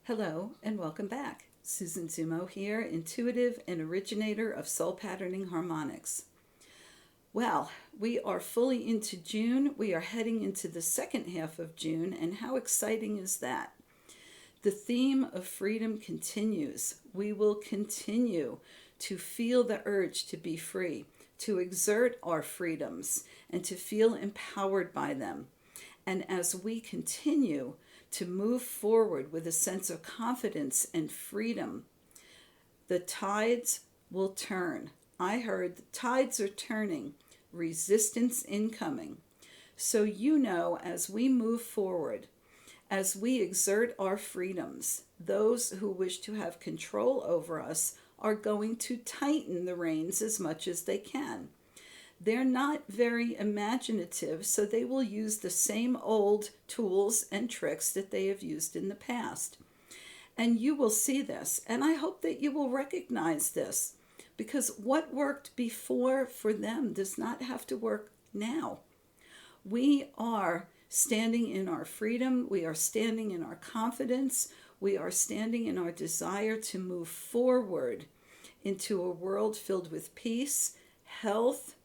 Hello and welcome back. Susan Zummo here, intuitive and originator of soul patterning harmonics. Well, we are fully into June. We are heading into the second half of June, and how exciting is that? The theme of freedom continues. We will continue to feel the urge to be free, to exert our freedoms, and to feel empowered by them. And as we continue to move forward with a sense of confidence and freedom, the tides will turn. I heard the tides are turning, resistance incoming. So as we move forward, as we exert our freedoms, those who wish to have control over us are going to tighten the reins as much as they can. They're not very imaginative, so they will use the same old tools and tricks that they have used in the past. And you will see this, and I hope that you will recognize this, because what worked before for them does not have to work now. We are standing in our freedom, we are standing in our confidence, we are standing in our desire to move forward into a world filled with peace, health,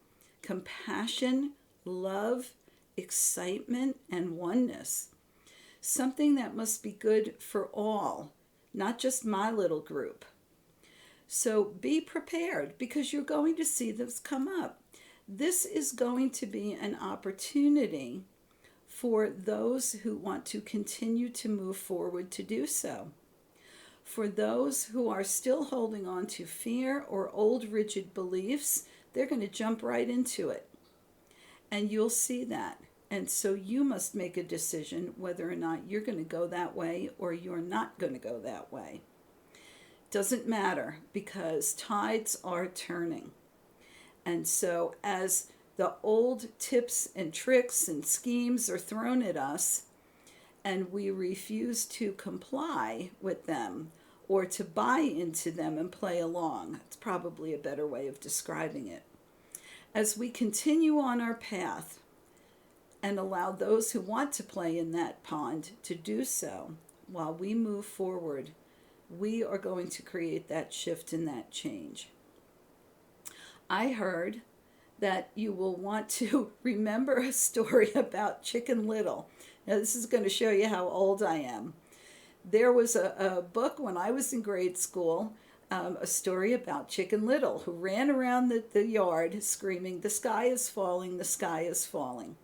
compassion, love, excitement, and oneness. Something that must be good for all, not just my little group. So be prepared, because you're going to see this come up. This is going to be an opportunity for those who want to continue to move forward to do so. For those who are still holding on to fear or old rigid beliefs, they're going to jump right into it. And you'll see that. And so you must make a decision whether or not you're going to go that way or you're not going to go that way. Doesn't matter, because tides are turning. And so as the old tips and tricks and schemes are thrown at us and we refuse to comply with them, or to buy into them and play along. It's probably a better way of describing it. As we continue on our path and allow those who want to play in that pond to do so, while we move forward, we are going to create that shift and that change. I heard that you will want to remember a story about Chicken Little. Now, this is going to show you how old I am. There was a book when I was in grade school, a story about Chicken Little, who ran around the yard screaming, "The sky is falling, the sky is falling."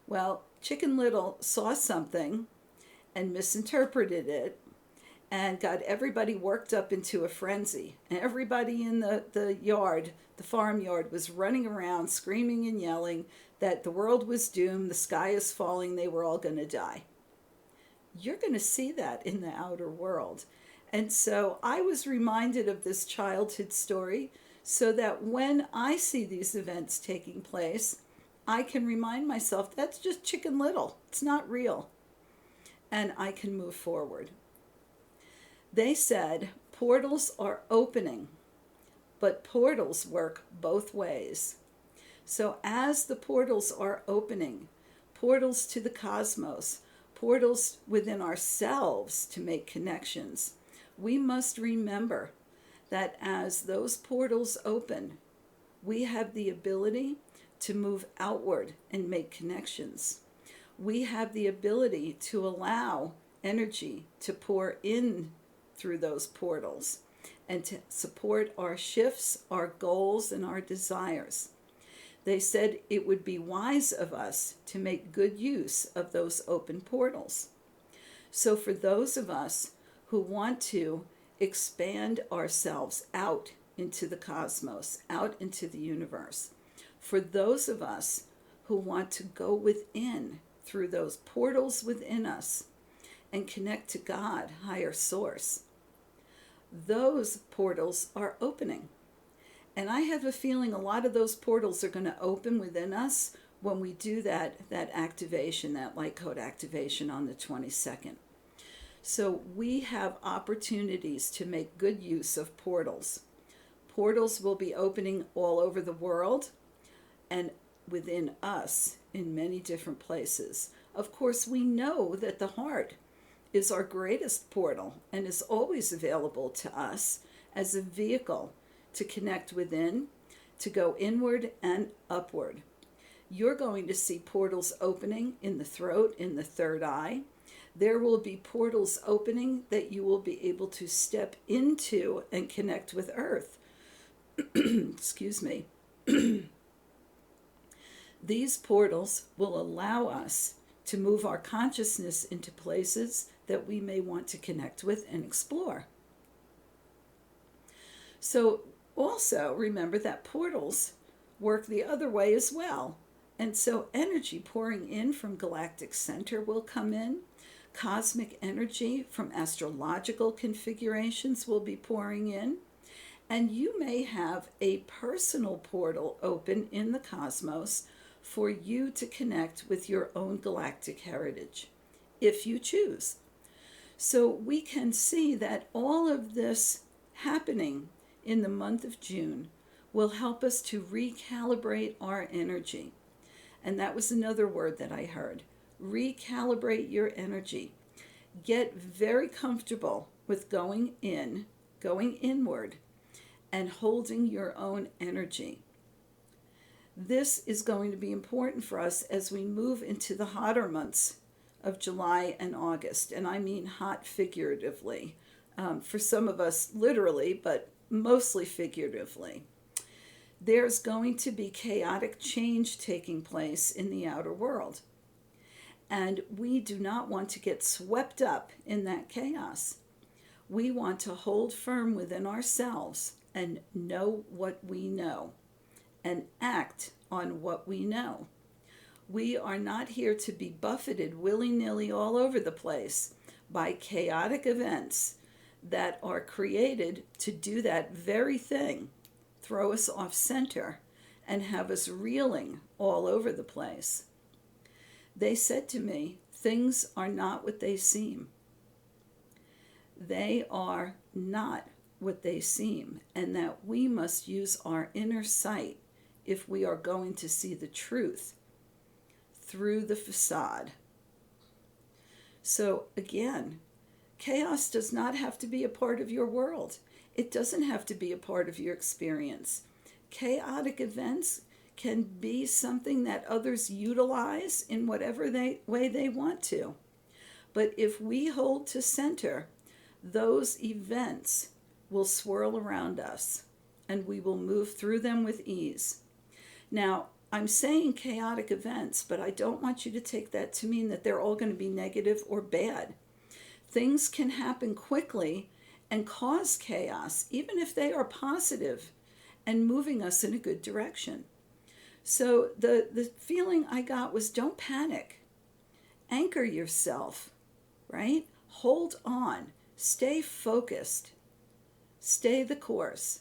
Well, Chicken Little saw something and misinterpreted it and got everybody worked up into a frenzy. And everybody in the yard, the farmyard, was running around screaming and yelling that the world was doomed, the sky is falling, they were all going to die. You're going to see that in the outer world. And so I was reminded of this childhood story so that when I see these events taking place, I can remind myself that's just Chicken Little. It's not real. And I can move forward. They said portals are opening, but portals work both ways. So as the portals are opening, portals to the cosmos, portals within ourselves to make connections, we must remember that as those portals open, we have the ability to move outward and make connections. We have the ability to allow energy to pour in through those portals and to support our shifts, our goals, and our desires. They said it would be wise of us to make good use of those open portals. So for those of us who want to expand ourselves out into the cosmos, out into the universe, for those of us who want to go within through those portals within us and connect to God, higher source, those portals are opening. And I have a feeling a lot of those portals are going to open within us when we do that activation, that light code activation on the 22nd. So we have opportunities to make good use of portals. Portals will be opening all over the world and within us in many different places. Of course, we know that the heart is our greatest portal and is always available to us as a vehicle to connect within, to go inward and upward. You're going to see portals opening in the throat, in the third eye. There will be portals opening that you will be able to step into and connect with Earth. Excuse me. These portals will allow us to move our consciousness into places that we may want to connect with and explore. So also remember that portals work the other way as well. And so energy pouring in from galactic center will come in. Cosmic energy from astrological configurations will be pouring in. And you may have a personal portal open in the cosmos for you to connect with your own galactic heritage, if you choose. So we can see that all of this happening in the month of June will help us to recalibrate our energy. And that was another word that I heard. Recalibrate your energy. Get very comfortable with going inward, and holding your own energy. This is going to be important for us as we move into the hotter months of July and August. And I mean hot figuratively. For some of us, literally, but mostly figuratively. There's going to be chaotic change taking place in the outer world. And we do not want to get swept up in that chaos. We want to hold firm within ourselves and know what we know and act on what we know. We are not here to be buffeted willy-nilly all over the place by chaotic events that are created to do that very thing, throw us off center and have us reeling all over the place. They said to me, things are not what they seem. They are not what they seem, and that we must use our inner sight if we are going to see the truth through the facade. So again, chaos does not have to be a part of your world. It doesn't have to be a part of your experience. Chaotic events can be something that others utilize in whatever way they want to. But if we hold to center, those events will swirl around us and we will move through them with ease. Now, I'm saying chaotic events, but I don't want you to take that to mean that they're all going to be negative or bad. Things can happen quickly and cause chaos, even if they are positive and moving us in a good direction. So the feeling I got was, don't panic. Anchor yourself, right? Hold on. Stay focused. Stay the course.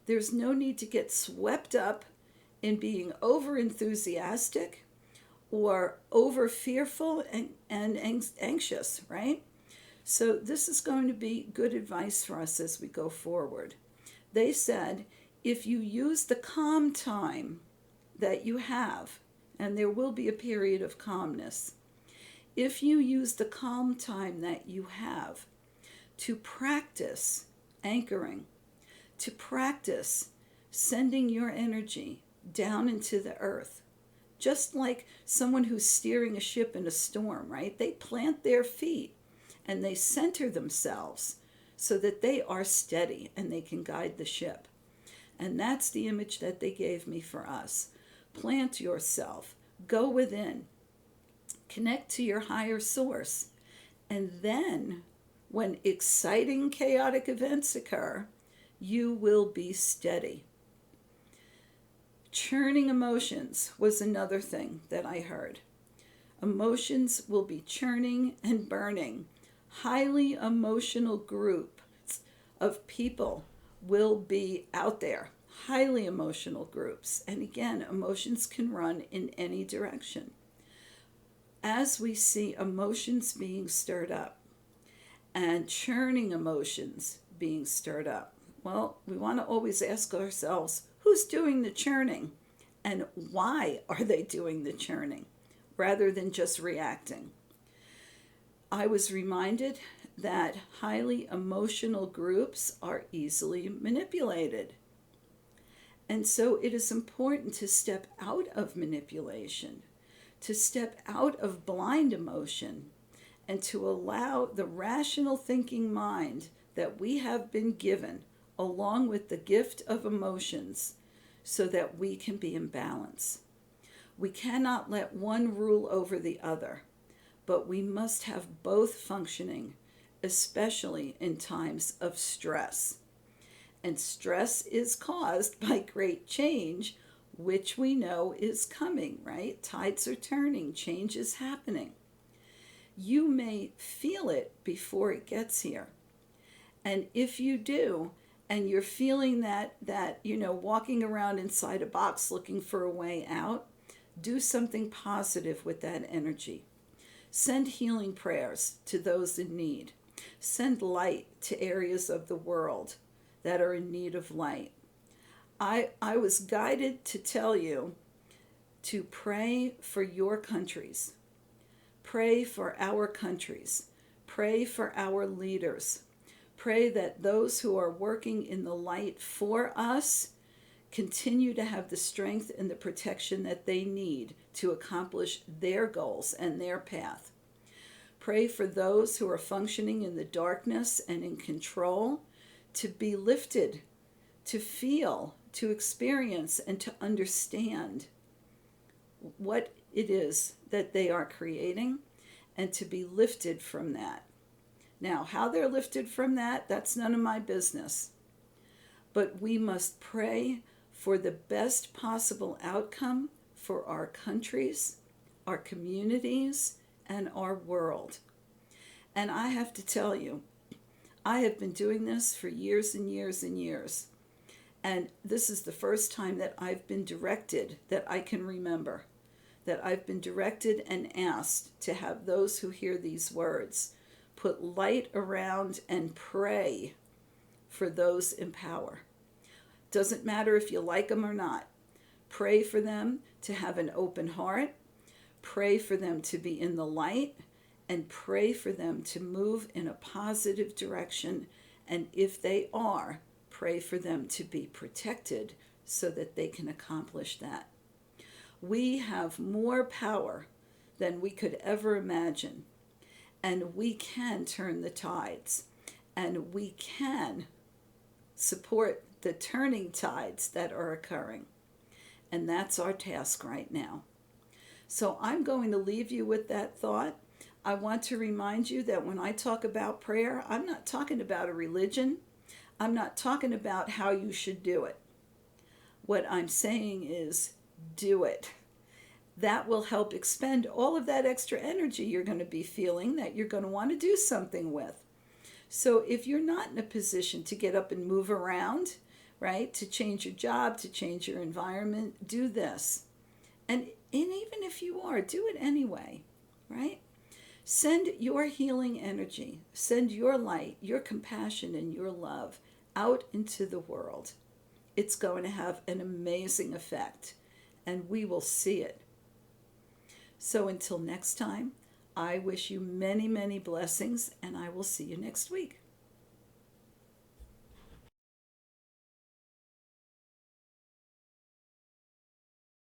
There's no need to get swept up in being over enthusiastic or over fearful and anxious, right? So this is going to be good advice for us as we go forward. They said, if you use the calm time that you have, and there will be a period of calmness, if you use the calm time that you have to practice anchoring, to practice sending your energy down into the earth, just like someone who's steering a ship in a storm, right? They plant their feet and they center themselves so that they are steady and they can guide the ship. And that's the image that they gave me for us. Plant yourself, go within, connect to your higher source, and then when exciting chaotic events occur, you will be steady. Churning emotions was another thing that I heard. Emotions will be churning and burning. Highly emotional groups of people will be out there. Highly emotional groups. And again, emotions can run in any direction. As we see emotions being stirred up and churning emotions being stirred up, well, we want to always ask ourselves, who's doing the churning and why are they doing the churning rather than just reacting? I was reminded that highly emotional groups are easily manipulated. And so it is important to step out of manipulation, to step out of blind emotion, and to allow the rational thinking mind that we have been given, along with the gift of emotions, so that we can be in balance. We cannot let one rule over the other, but we must have both functioning, especially in times of stress. And stress is caused by great change, which we know is coming, right? Tides are turning, change is happening. You may feel it before it gets here. And if you do, and you're feeling that walking around inside a box looking for a way out, do something positive with that energy. Send healing prayers to those in need. Send light to areas of the world that are in need of light. I was guided to tell you to pray for your countries. Pray for our countries. Pray for our leaders. Pray that those who are working in the light for us continue to have the strength and the protection that they need to accomplish their goals and their path. Pray for those who are functioning in the darkness and in control to be lifted, to feel, to experience, and to understand what it is that they are creating, and to be lifted from that. Now, how they're lifted from that, that's none of my business. But we must pray for the best possible outcome for our countries, our communities, and our world. And I have to tell you, I have been doing this for years and years and years. And this is the first time that I've been directed, that I can remember, that I've been directed and asked to have those who hear these words put light around and pray for those in power. Doesn't matter if you like them or not. Pray for them to have an open heart. Pray for them to be in the light, and pray for them to move in a positive direction. And if they are, pray for them to be protected so that they can accomplish that. We have more power than we could ever imagine, and we can turn the tides, and we can support the turning tides that are occurring. And that's our task right now. So I'm going to leave you with that thought. I want to remind you that when I talk about prayer, I'm not talking about a religion. I'm not talking about how you should do it. What I'm saying is do it. That will help expend all of that extra energy you're going to be feeling that you're going to want to do something with. So if you're not in a position to get up and move around, right, to change your job, to change your environment, do this. And even if you are, do it anyway, right? Send your healing energy, send your light, your compassion, and your love out into the world. It's going to have an amazing effect, and we will see it. So until next time, I wish you many, many blessings, and I will see you next week.